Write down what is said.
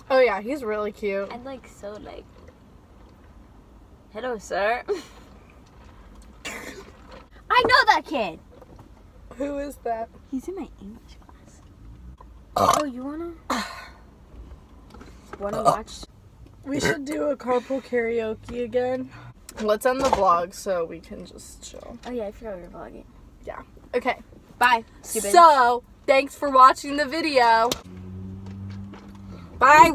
Oh yeah, he's really cute. And like so like, hello sir. I know that kid. Who is that? He's in my English class. Oh, you wanna watch? We should do a carpool karaoke again. Let's end the vlog so we can just chill. Oh yeah, I forgot we were vlogging. Yeah. Okay. Bye. Stupid. So, thanks for watching the video. Bye.